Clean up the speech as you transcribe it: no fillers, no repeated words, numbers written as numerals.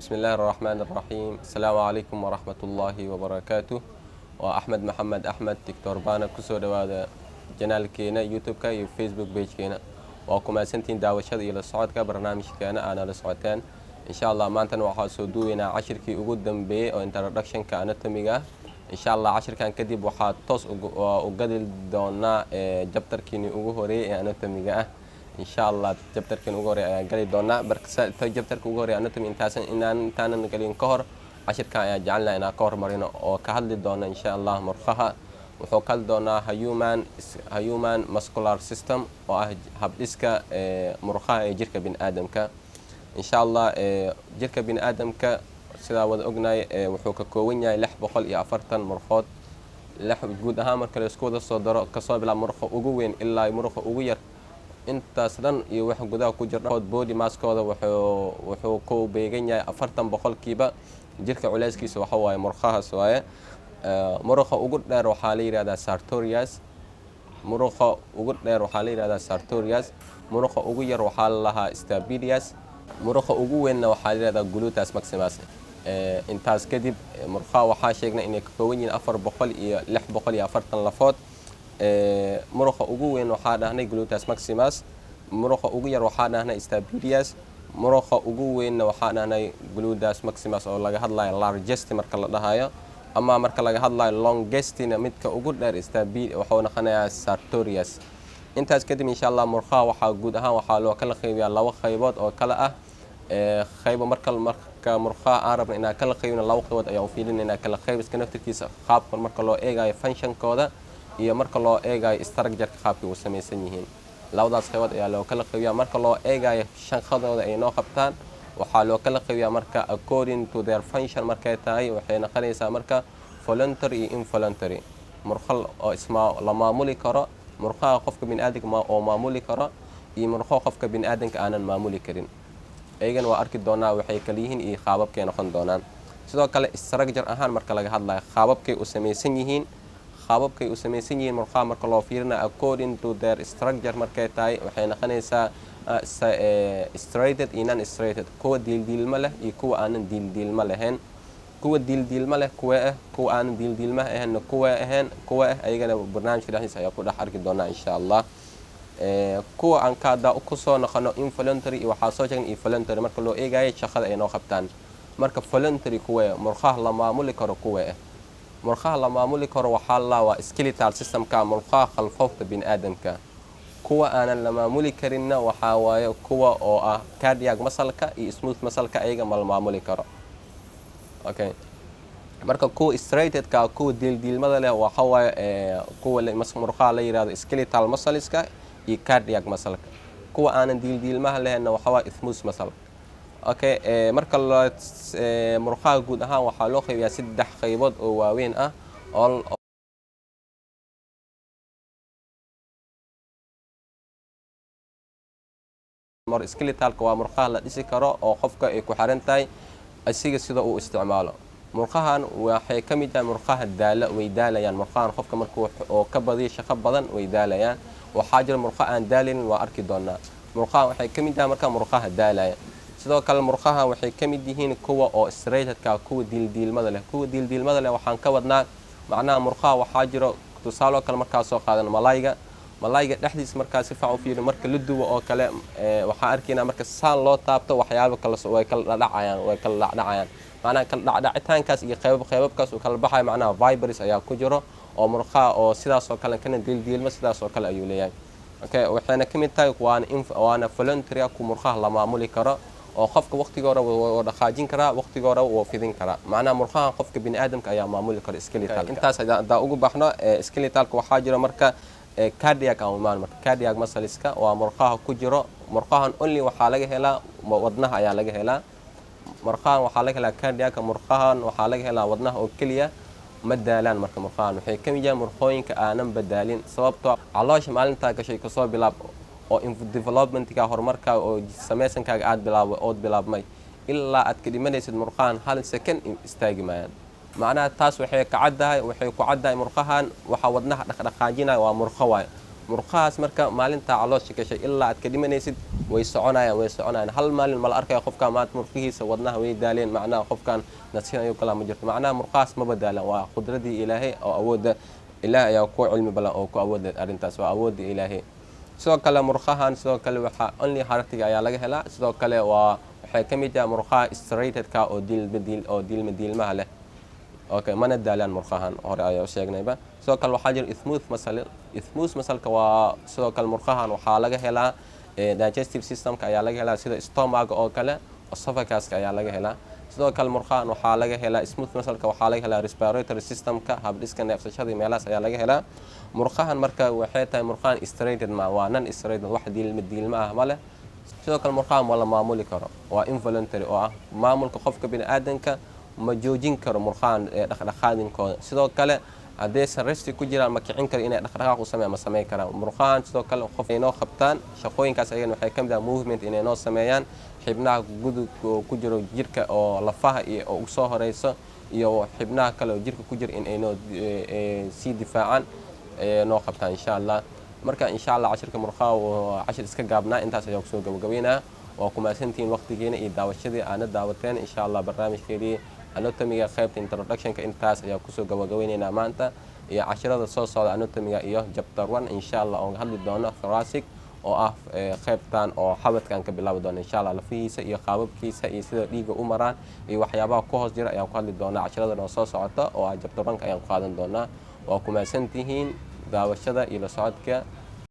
بسم الله الرحمن الرحيم. السلام عليكم ورحمة الله وبركاته. وأحمد محمد أحمد دكتور بانا كسو دوادا جنال كينا يوتيوب كا فيسبوك بيج كينا وكما سنتين داوشاد إلى الصعود كبرنامج كينا أنا لصعوتين إن شاء الله ما أنتن وحا سودوينا عشر كي أقدم بي أو انترودكشن كأناتوميغا إن شاء الله عشر كان كدب وحا توس وقدل دونا جبتر كيني أقوهوري أناتوميغا إن شاء الله جبترك نقولي قلي دونا بركس جبترك نقولي أنا تم إن تانا نقولين كهر عشر كان جعلنا إن كهر مرينا وكهل دونا إن شاء الله مرخها وحكال دونا هيومان مسكولار سيستم وهب إسكا مرخها جرك بين آدم كا إن شاء الله جرك بين آدم كا سلا وذ أجناي وحوك كوينيا لح بقول يعفرتن مرخات لح جود هامر كالسكود الصدر كصاب لا مرخ وجوين إلا مرخ وغير inta sidan iyo wax gudaha ku jira body maskooda wuxuu ku beegan yahay 40% jirka culeyskiisa waxa waaye murqahaas waaye murqa ugu dheer waxa la yiraahdaa sartorius murqa ugu dheer waxa la yiraahdaa sartorius murqa ugu yar waxa la lahaa stapedius murqa ugu weyn waxa la yiraahdaa gluteus maximus intaas kadib murqa waxa sheegnay inay ka kooban yihiin 400 iyo 640 lafood مرخة أجوين وحنا هنا جلوتاس ماكسيماس مرخة أجير وحنا هنا استابيلياس مرخة أجوين وحنا هنا جلوتاس ماكسيماس أو لقى هذا لارجست مركل هايا أما مركل لقى هذا لونجست متك أجود در استابيل وحنا خنا سارتورياس أنت أكيد إن شاء الله مرخة وحجودها وحلو كل خيبة الله خيبات أو كلا خيبة مركل مرخة عرب إن كل خيبة الله خيبات أو فيلين إن كل خيبة كنفت كيس خاب مركل لو إيجا فانشن كذا iyo marka loo eegayo structure-ka qaabkii uu samaysan yihiin labadaas qaybood ayaa loo kala qaybiyaa marka loo eegayo shanqadooda ay noo qabtaan waxaa loo kala qaybiyaa marka according to their function markay tahay waxay noqonaysaa marka voluntary iyo involuntary murqal oo isma la maamuli karo murqaha qofka bini'aadamka oo maamuli karo iyo murqaha qofka bini'aadamka aanan maamuli karin ayagana waa arki doonaa waxay kala yihiin iyo qaababkay noqon doonaan sidoo kale structure ahaan marka laga hadlayo qaababkay u samaysan yihiin qaababkay u samaysan yihiin murqaha marka loo fiirina according to their structure markay tahay waxay noqonaysaa straighted iyo non straighted kuwa diildiilma leh iyo kuwa aanan diildiilma lahayn kuwa diildiilma leh kuwa aanan diildiilma ahayn kuwa ayagana barnaamijka dhexdiisa ayaa ku dhex arki doonaa insha Allah kuwa aan ka daa ku soo noqono involuntary iyo waxaa soo sheegnay involuntary marka loo eegayo shaqada ay noo qabtaan marka voluntary kuwa murqaha la maamuli karo kuwa مرخاه لما ملك روح الله وسكيليتال سيستم كمرخاه خلفوفت بين آدمك كوا أنا لما ملك رنا وحاوي كوا أو كاردياك مسلكة اسموث مسلكة أيجا ما ملك رو أوكي مركا كوا ستريتد كوا ديل مثلا وحاوي كوا اللي مرخاه اللي يراد سكيليتال مسلسكة كاردياك مسلكة كوا أنا ديل مهله إنه وحاوي اسموث مسلكة اوكي marka murqaha guud ahaan waxa loo qaybiyaa 3 qaybood oo waaweyn ah mar skeletalka waa murqaha la dhisi karo oo qofka ay ku xiran tahay asiga sida uu isticmaalo murqahan waxay kamid tahay murqaha daala way daalayaan murqahan qofka markuu oo ka badiyo shaqo badan way daalayaan waxa jira murqaha aan daalin waa arki doonaa murqaha waxay kamid tahay marka murqaha daalaya sidoo kale murqaha waxay kamid yihiin kuwa oo straighted-ka kuwa diildiilmada leh waxaan ka wadnaa macnaha murqaha waxaa jiro tusaale kale markaa soo qaadan malayga dhexdiisa markaa si faac u fiiro marka la duwo oo kale waxa arkiina marka saan loo taabto waxyaabo kale way kala dhacayaan macnaha kala dhacitaankaas iyo qaybabkaas uu kala baxay macnaha vibris ayaa ku jiro oo murqaha oo sidaas oo kale kana diildiilma sidaas oo kale ayuu leeyahay okay waxayna kamid tahay waana voluntary ku murqaha la maamuli karo oo qofka waqtigoora oo dhaqaajin kara waqtigoora oo fidin kara macnaha murqaha qofka bini'aadamka ayaa maamuli kara skeletal intaas hadaa ugu baxno skeletalka waxa jira marka cardiac muscleska waa murqaha ku jiro murqahan only waxa laga helaa wadnaha ayaa laga helaa murqahan waxa laga helaa cardiac murqahan waxa laga helaa wadnaha oo kaliya ma daalaan marka murqahan waxay kamid yihiin murqooyinka aanan badaalin sababtoo caloosha maalinta gashay ka soo bilaab oo development-ka horumarka oo samaysankaaga aad bilaabmay ilaa aad ka dhimanaysid murqahan hal second istaagi maayaan macnaha taas waxay ku caddahay murqahan waxa wadnaha dhaqdhaqaajinaya waa murqo waay murqahaas marka maalinta caloosha gashay ilaa aad ka dhimanaysid way soconayaan hal maalin ma la arkaya qofka maanta murqihiisa wadnaha way daaleen macnaha qofkan nasiin ayuu kala ma jirto macnaha murqahaas ma badaalan waa qudradii ilaahay oo awoodda ilaahay ayaa ku cilmi badan oo ku awooda arrintaas waa awoodda ilaahay sidoo kale murqahan sidoo kale waxaa only hartiga ayaa laga helaa sidoo kale waxay ka mid ah murqaha straightedka oo diilmaha leh okay mana daalaan murqahan hore ayaa sheegnayba sidoo kale waxaa jira smooth muscle waa sidoo kale murqahan waxaa laga helaa digestive systemka ayaa laga helaa sida stomach oo kale esophaguska ayaa laga helaa sidoo kale murqahan waxaa laga helaa smooth muscle waxaa laga helaa respiratory systemka habdhiska neefsashada meelahaas ayaa laga helaa murqahan marka waxay tahay murqahan straighted ma waa non straighted wax diilma ah ma leh sidoo kale murqahan waa la maamuli karo waa involuntary oo ah maamulka qofka bini'aadanka ma joojin karo murqahan dhaqdhaqaadinkooda sidoo kale haddaysan resti ku jiraan ma kicin karo inay dhaqdhaqaaq u sameeyaan ma samayn karaan murqahan sidoo kale qof inoo qabtaan shaqooyinkaas ayagana waxay ka mid ah movement inay noo sameeyaan xibnaha gudubka ku jiro jirka oo lafaha iyo oo soo horeyso iyo xibnaha kale oo jirka ku jira in ay noo sii difaacaan noo qabtaan insha Allah marka insha Allah cashirka murqaha oo cashir iska gaabnaa intaas ayaa kusoo gabagabeynaa waa ku mahadsantihiin waqtigeena iyo daawashadii aana daawateen insha Allah barnaamijkeedii anatomiga qaybta introductionka intaas ayaa kusoo gabagabeynaynaa maanta iyo cashirada soo socda anatomiga iyo chapter 1 insha Allah oo hadli doono thoracic oo ah qaybtan oo xabadkan ka bilaabi doono insha Allah lafihiisa iyo qaababkiisa iyo sida dhiiga u maraan iyo waxyaabaha ku hoos jira ayaan ku hadli doonaa cashirada oo soo socota oo chapter 1 ayaan ku qaadan doonaa waa ku mahadsantihiin daawashada iyo la socodka